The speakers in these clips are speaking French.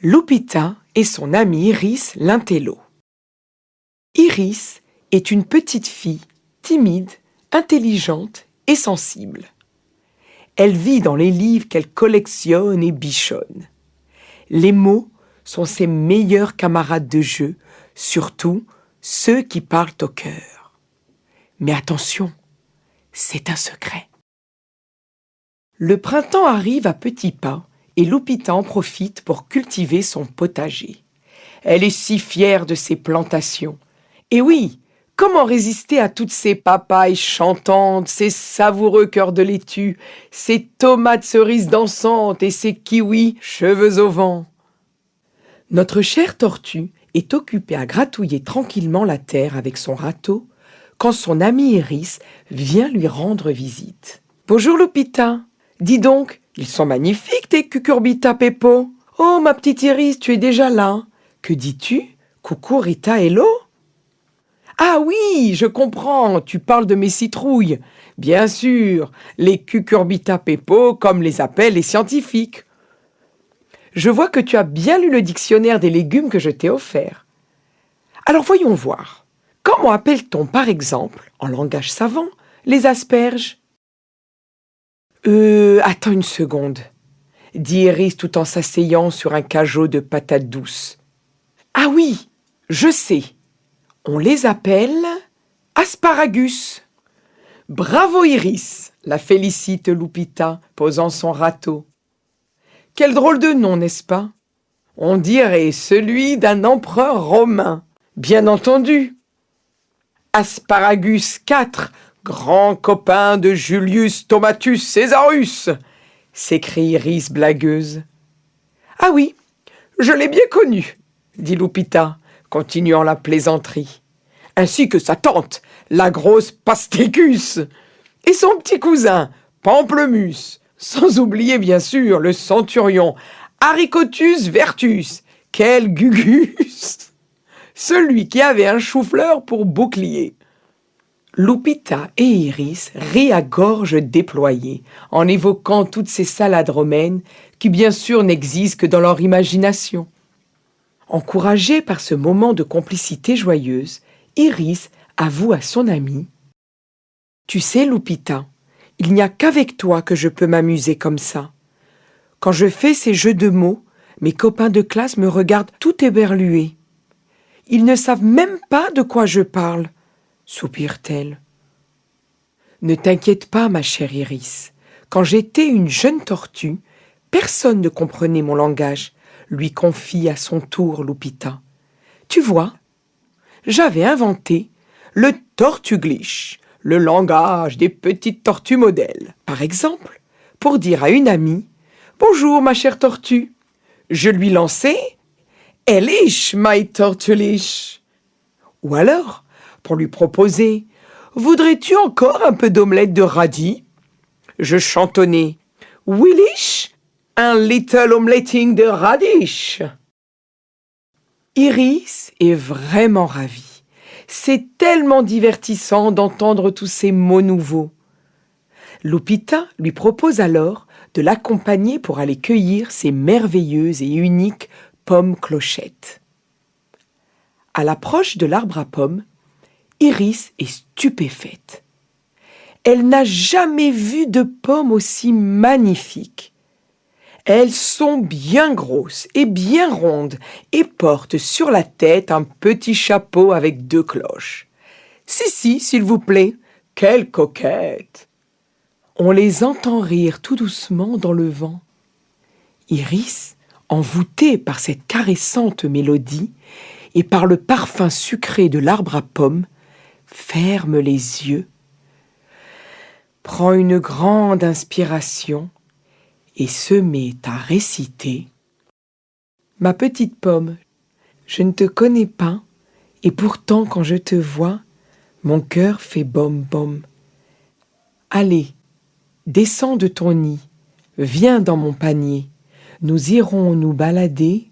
Lupita et son amie Iris l'intello. Iris est une petite fille timide, intelligente et sensible. Elle vit dans les livres qu'elle collectionne et bichonne. Les mots sont ses meilleurs camarades de jeu, surtout ceux qui parlent au cœur. Mais attention, c'est un secret. Le printemps arrive à petits pas et Lupita en profite pour cultiver son potager. Elle est si fière de ses plantations. Et oui, comment résister à toutes ces papayes chantantes, ces savoureux cœurs de laitue, ces tomates cerises dansantes et ces kiwis cheveux au vent? Notre chère tortue est occupée à gratouiller tranquillement la terre avec son râteau quand son amie Iris vient lui rendre visite. « Bonjour Lupita, dis donc, ils sont magnifiques tes cucurbita Peppo. Oh ma petite Iris, tu es déjà là. Que dis-tu? Coucou Rita, hello? Ah oui, je comprends, tu parles de mes citrouilles. Bien sûr, les cucurbita Peppo, comme les appellent les scientifiques. Je vois que tu as bien lu le dictionnaire des légumes que je t'ai offert. Alors voyons voir. Comment appelle-t-on par exemple, en langage savant, les asperges? Attends une seconde, dit Iris tout en s'asseyant sur un cajot de patates douces. Ah oui, je sais. On les appelle asparagus. Bravo Iris, la félicite Lupita, posant son râteau. Quel drôle de nom, n'est-ce pas? On dirait celui d'un empereur romain, bien entendu. Asparagus IV, grand copain de Julius Tomatus Césarus, s'écrie Iris blagueuse. Ah oui, je l'ai bien connu, dit Lupita, continuant la plaisanterie, ainsi que sa tante, la grosse Pastécus, et son petit cousin, Pamplemousse, sans oublier bien sûr le centurion, Haricotus Vertus, quel gugus, celui qui avait un chou-fleur pour bouclier. Lupita et Iris rient à gorge déployée en évoquant toutes ces salades romaines qui bien sûr n'existent que dans leur imagination. Encouragée par ce moment de complicité joyeuse, Iris avoue à son amie « Tu sais, Lupita, il n'y a qu'avec toi que je peux m'amuser comme ça. Quand je fais ces jeux de mots, mes copains de classe me regardent tout éberlués. Ils ne savent même pas de quoi je parle, soupire-t-elle. Ne t'inquiète pas, ma chère Iris. Quand j'étais une jeune tortue, personne ne comprenait mon langage, lui confie à son tour Lupita. Tu vois, j'avais inventé le tortuglish, le langage des petites tortues modèles. Par exemple, pour dire à une amie « Bonjour, ma chère tortue », je lui lançais « Elish, my tortulish ». Ou alors, pour lui proposer « Voudrais-tu encore un peu d'omelette de radis ?» je chantonnais « Willish, un little omeletting de radish ». Iris est vraiment ravie. C'est tellement divertissant d'entendre tous ces mots nouveaux. Lupita lui propose alors de l'accompagner pour aller cueillir ces merveilleuses et uniques pommes clochettes. À l'approche de l'arbre à pommes, Iris est stupéfaite. Elle n'a jamais vu de pommes aussi magnifiques. Elles sont bien grosses et bien rondes et portent sur la tête un petit chapeau avec 2 cloches. Si, s'il vous plaît, quelle coquette! On les entend rire tout doucement dans le vent. Iris, envoûtée par cette caressante mélodie et par le parfum sucré de l'arbre à pommes, ferme les yeux, prend une grande inspiration et se met à réciter « Ma petite pomme, je ne te connais pas, et pourtant quand je te vois, mon cœur fait bom-bom. Allez, descends de ton nid, viens dans mon panier, nous irons nous balader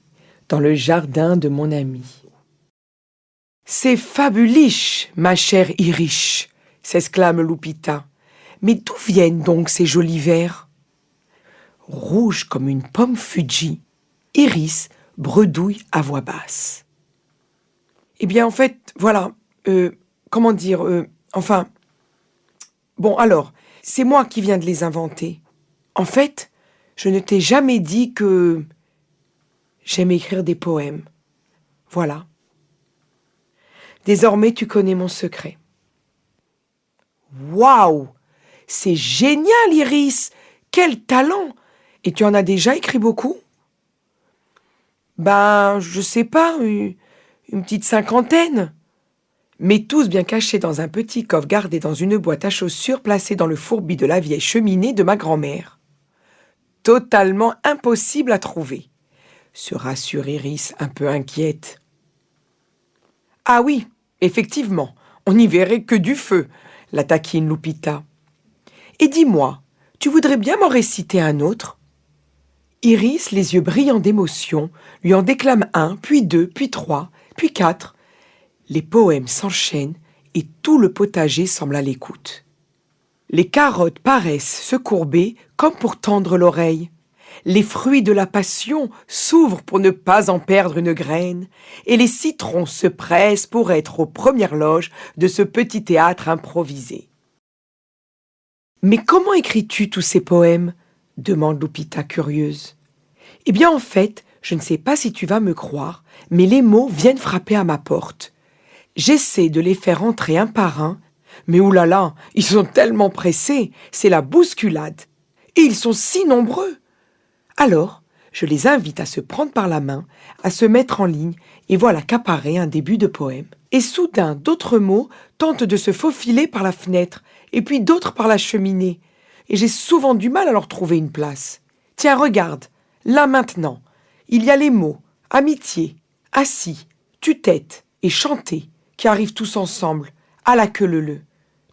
dans le jardin de mon ami. » « C'est fabuliche, ma chère Iris !» s'exclame Lupita. « Mais d'où viennent donc ces jolis vers ?» Rouge comme une pomme Fuji, Iris bredouille à voix basse. Eh bien, en fait, voilà, comment dire, enfin... Bon, alors, c'est moi qui viens de les inventer. En fait, je ne t'ai jamais dit que j'aime écrire des poèmes. Voilà. Désormais, tu connais mon secret. Waouh! C'est génial, Iris! Quel talent! Et tu en as déjà écrit beaucoup? Ben, je sais pas, une petite 50aine. Mais tous bien cachés dans un petit coffre gardé dans une boîte à chaussures placée dans le fourbi de la vieille cheminée de ma grand-mère. Totalement impossible à trouver, se rassure Iris un peu inquiète. Ah oui, effectivement, on n'y verrait que du feu, la taquine Lupita. Et dis-moi, tu voudrais bien m'en réciter un autre? Iris, les yeux brillants d'émotion, lui en déclame un, puis deux, puis trois, puis quatre. Les poèmes s'enchaînent et tout le potager semble à l'écoute. Les carottes paraissent se courber comme pour tendre l'oreille. Les fruits de la passion s'ouvrent pour ne pas en perdre une graine, et les citrons se pressent pour être aux premières loges de ce petit théâtre improvisé. « Mais comment écris-tu tous ces poèmes ?» demande Lupita curieuse. « Eh bien en fait, je ne sais pas si tu vas me croire, mais les mots viennent frapper à ma porte. J'essaie de les faire entrer un par un, mais oulala, ils sont tellement pressés, c'est la bousculade. Et ils sont si nombreux. Alors, je les invite à se prendre par la main, à se mettre en ligne, et voilà qu'apparaît un début de poème. Et soudain, d'autres mots tentent de se faufiler par la fenêtre, et puis d'autres par la cheminée. Et j'ai souvent du mal à leur trouver une place. Tiens, regarde, là maintenant, il y a les mots amitié, assis, tue-tête et chanter qui arrivent tous ensemble, à la queue leu-leu.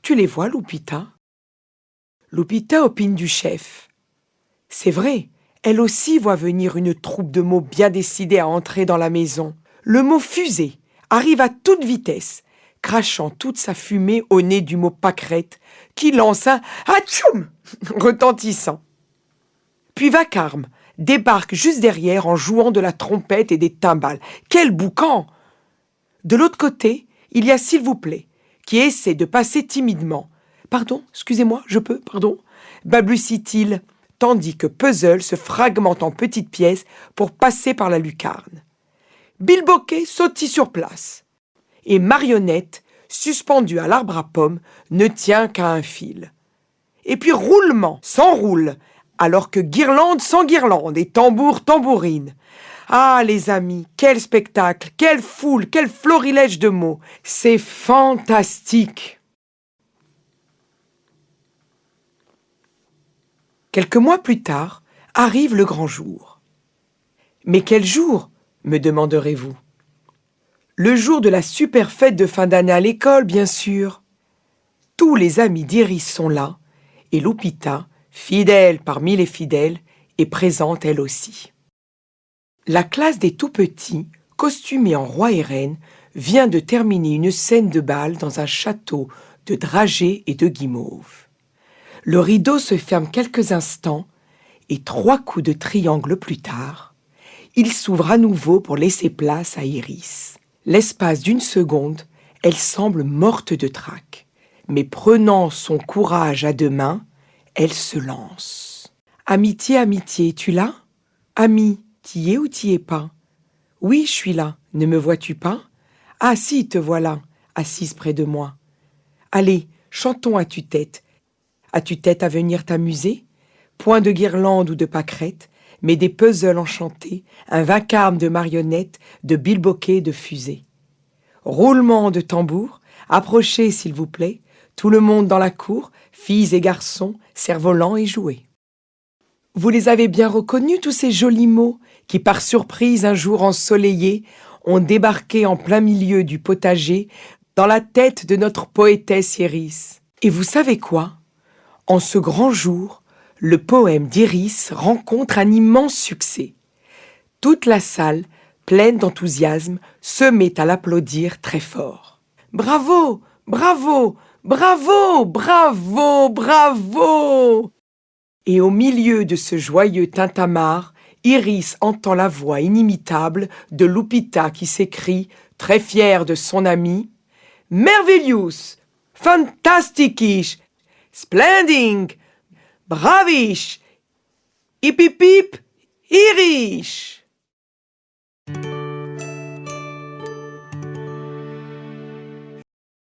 Tu les vois, Lupita? Lupita opine du chef. C'est vrai, elle aussi voit venir une troupe de mots bien décidés à entrer dans la maison. Le mot fusée arrive à toute vitesse, crachant toute sa fumée au nez du mot pâquerette, qui lance un atchoum retentissant. Puis vacarme débarque juste derrière en jouant de la trompette et des timbales. Quel boucan! De l'autre côté, il y a s'il vous plaît, qui essaie de passer timidement. Pardon, excusez-moi, je peux, pardon, balbutie-t-il, tandis que Puzzle se fragmente en petites pièces pour passer par la lucarne. Bilboquet sautille sur place. Et Marionnette, suspendue à l'arbre à pommes, ne tient qu'à un fil. Et puis roulement s'enroule, alors que guirlande s'enguirlande et tambour tambourine. Ah, les amis, quel spectacle, quelle foule, quel florilège de mots. C'est fantastique. Quelques mois plus tard, arrive le grand jour. Mais quel jour, me demanderez-vous? Le jour de la super fête de fin d'année à l'école, bien sûr. Tous les amis d'Iris sont là, et Lupita, fidèle parmi les fidèles, est présente elle aussi. La classe des tout-petits, costumés en roi et reine, vient de terminer une scène de bal dans un château de dragées et de guimauve. Le rideau se ferme quelques instants et 3 coups de triangle plus tard, il s'ouvre à nouveau pour laisser place à Iris. L'espace d'une seconde, elle semble morte de trac, mais prenant son courage à 2 mains, elle se lance. « Amitié, amitié, es-tu là? Ami, t'y es ou t'y es pas? Oui, je suis là, ne me vois-tu pas? Ah si, te voilà, assise près de moi. Allez, chantons à tue-tête. As-tu tête à venir t'amuser? Point de guirlande ou de pâquerette, mais des puzzles enchantés, un vacarme de marionnettes, de bilboquets, de fusées. Roulement de tambour, approchez s'il vous plaît, tout le monde dans la cour, filles et garçons, cerfs-volants et jouets. Vous les avez bien reconnus, tous ces jolis mots qui, par surprise un jour ensoleillé, ont débarqué en plein milieu du potager dans la tête de notre poétesse Iris. Et vous savez quoi? En ce grand jour, le poème d'Iris rencontre un immense succès. Toute la salle, pleine d'enthousiasme, se met à l'applaudir très fort. Bravo, bravo, bravo, bravo, bravo! Et au milieu de ce joyeux tintamarre, Iris entend la voix inimitable de Lupita qui s'écrie, très fière de son amie, « Merveillous, fantastisch, splending, bravish, hip hip hip, Iris !»